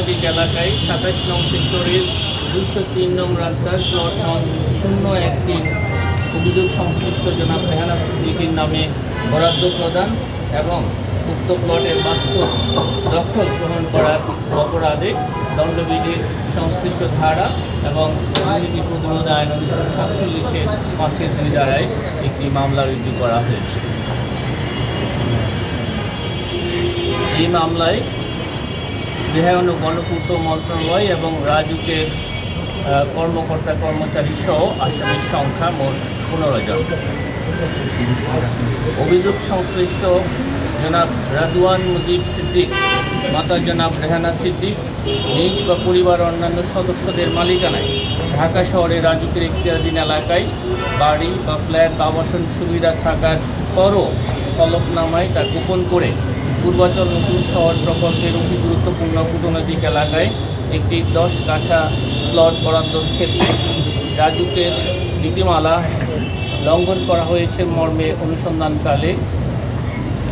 কুটনৈতিক এলাকায় ২৭ নং সেক্টরের ২০৩ নং রাস্তার প্লট নং ০১৩ অভিযোগ সংশ্লিষ্ট জনাব রেহানা সিদ্দিকীর নামে বরাদ্দ প্রদান এবং উক্ত প্লটের বাস্তব দখল গ্রহণ করার অপরাধে দণ্ডবিধির সংশ্লিষ্ট ধারা এবং দুর্নীতি প্রতিরোধ আইন ১৯৪৭-এর ৫-এর ২ ধারায় একটি মামলা রুজু করা হয়েছে। এই মামলায় গৃহায়ন ও গণপূর্ত মন্ত্রণালয় এবং রাজুকের কর্মকর্তা কর্মচারী সহ আসামির সংখ্যা মোট ১৫ জন। অভিযোগ সংশ্লিষ্ট জনাব রাদওয়ান মুজিব সিদ্দিক, মাতা জনাব রেহানা সিদ্দিক নিজ বা পরিবার অন্যান্য সদস্যদের মালিকানায় ঢাকা শহরের রাজুকের ইখতিয়ারাধীন এলাকায় বাড়ি বা ফ্ল্যাট বা আবাসন সুবিধা থাকার পরও হলফনামায় তা গোপন করে পূর্বাচল নতুন শহর প্রকল্পের অতি গুরুত্বপূর্ণ কূটনৈতিক এলাকায় একটি ১০ কাঠা প্লট বরাদ্দর ক্ষেত্রে রাজুকের নীতিমালা লঙ্ঘন করা হয়েছে মর্মে অনুসন্ধানকালে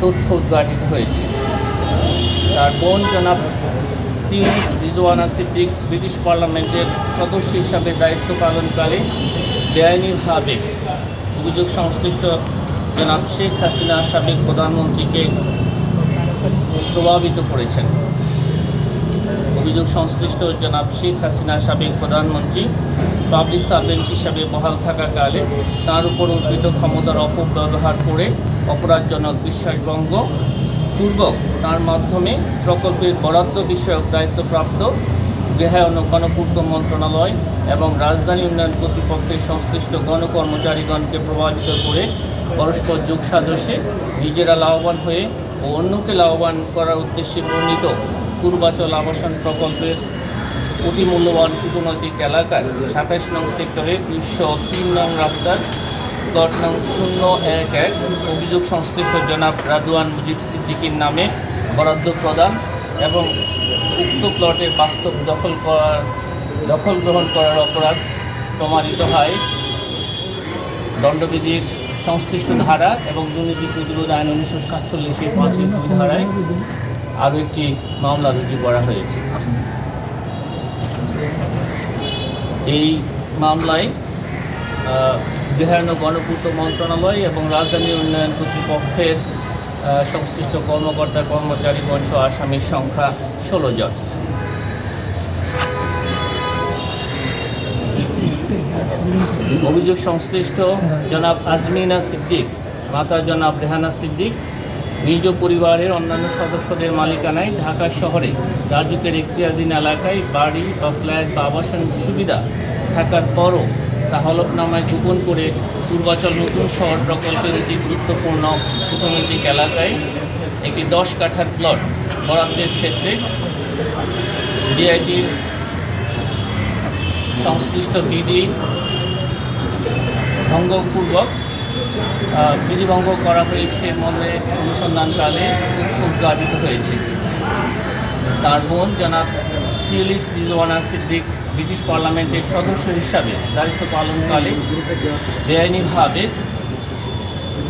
তথ্য উদ্ঘাটিত হয়েছে। তার বোন জনাব টিউলিপ রিজওয়ানা সিদ্দিক ব্রিটিশ পার্লামেন্টের সদস্য হিসাবে দায়িত্ব পালনকালে বেআইনিভাবে অভিযোগ সংশ্লিষ্ট জনাব শেখ হাসিনা সাবেক প্রধানমন্ত্রীকে প্রভাবিত করেছেন। অভিযোগ সংশ্লিষ্ট জনাব শেখ হাসিনা সাবেক প্রধানমন্ত্রী পাবলিক সার্ভেন্ট হিসাবে বহাল থাকাকালে তার উপর অর্পিত ক্ষমতার অপব্যবহার করে অপরাধজনক বিশ্বাসভঙ্গ পূর্বক তার মাধ্যমে প্রকল্পের বরাদ্দ বিষয়ক দায়িত্বপ্রাপ্ত গৃহায়ন ও গণপূর্ত মন্ত্রণালয় এবং রাজধানী উন্নয়ন কর্তৃপক্ষের সংশ্লিষ্ট গণকর্মচারীগণকে প্রভাবিত করে পরস্পর যোগসাজশে নিজেরা লাভবান হয়ে ও অন্যকে লাভবান করার উদ্দেশ্যে বর্ণিত পূর্বাচল আবাসন প্রকল্পের অতি মূল্যবান কূটনৈতিক এলাকার ২৭ নং সেক্টরের ২০৩ নং রাস্তার প্লট নং ০১১ অভিযোগ সংশ্লিষ্ট জনাব রাদওয়ান মুজিব সিদ্দিকীর নামে বরাদ্দ প্রদান এবং উক্ত প্লটের বাস্তব দখল গ্রহণ করার অপরাধ প্রমাণিত হয় দণ্ডবিধির সংশ্লিষ্ট ধারা এবং দুর্নীতি প্রতিরোধ আইন ১৯৪৭-এর ৫-এর ২ ধারায় আরও একটি মামলা রুজু করা হয়েছে। এই মামলায় গৃহায়ন ও গণপূর্ত মন্ত্রণালয় এবং রাজধানী উন্নয়ন কর্তৃপক্ষের সংশ্লিষ্ট কর্মকর্তা কর্মচারীগণ সহ আসামির সংখ্যা ১৬ জন। অভিযোগ সংশ্লিষ্ট জনাব আজমিনা সিদ্দিক, মাতা জনাব রেহানা সিদ্দিক নিজ পরিবারের অন্যান্য সদস্যদের মালিকানায় ঢাকা শহরে রাজুকের ইখতিয়ারাধীন এলাকায় বাড়ি বা ফ্ল্যাট বা আবাসন সুবিধা থাকার পরও তা হলফনামায় গোপন করে পূর্বাচল নতুন শহর প্রকল্পের অতি গুরুত্বপূর্ণ কূটনৈতিক এলাকায় একটি ১০ কাঠার প্লট বরাদ্দের ক্ষেত্রে ডিআইটির সংশ্লিষ্ট বিধি ভঙ্গ করা হয়েছে মর্মে অনুসন্ধানকালে উদ্ঘাটিত হয়েছে। তার বোন জনাব টিউলিপ রিজওয়ানা সিদ্দিক ব্রিটিশ পার্লামেন্টের সদস্য হিসাবে দায়িত্ব পালনকালে বেআইনিভাবে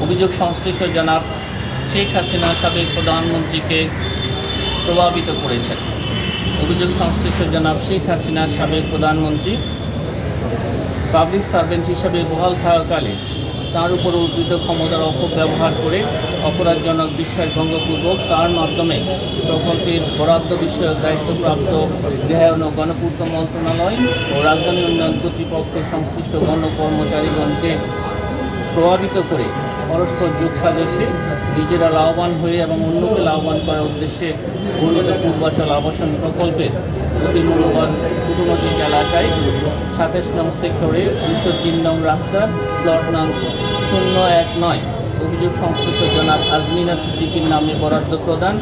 অভিযোগ সংশ্লিষ্ট জনাব শেখ হাসিনা সাবেক প্রধানমন্ত্রীকে প্রভাবিত করেছেন। অভিযোগ সংশ্লিষ্ট জনাব শেখ হাসিনা সাবেক প্রধানমন্ত্রী পাবলিক সার্ভেন্ট হিসাবে বহাল থাকাকালে তার উপর অর্পিত ক্ষমতার অপব্যবহার করে অপরাধজনক বিশ্বাসভঙ্গপূর্বক তার মাধ্যমে প্রকল্পের বরাদ্দ বিষয়ক দায়িত্বপ্রাপ্ত গৃহায়ন ও গণপূর্ত মন্ত্রণালয় ও রাজধানী উন্নয়ন কর্তৃপক্ষের সংশ্লিষ্ট গণকর্মচারীগণকে প্রভাবিত করে পরস্পর যোগসাজশে নিজেরা লাভবান হয়ে এবং অন্যকে লাভবান করার উদ্দেশ্যে বর্ণিত পূর্বাচল আবাসন প্রকল্পের অতি মূল্যবান কূটনৈতিক এলাকায় ২৭ নং সেক্টরে ২০৩ নং রাস্তার প্লট নং ০১৯ অভিযোগ সংশ্লিষ্ট জনাব আজমিনা সিদ্দিকীর নামে বরাদ্দ প্রদান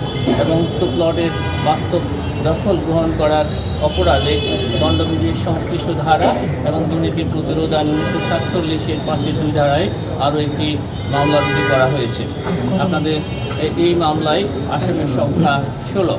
এবং উক্ত প্লটের বাস্তব দখল গ্রহণ করার অপরাধে দণ্ডবিধির সংশ্লিষ্ট ধারা এবং দুর্নীতি প্রতিরোধ আইন ১৯৪৭-এর ৫-এর ২ ধারায় আরও একটি মামলা রুজু করা হয়েছে। আপনাদের এই মামলায় আসামির সংখ্যা ১৬।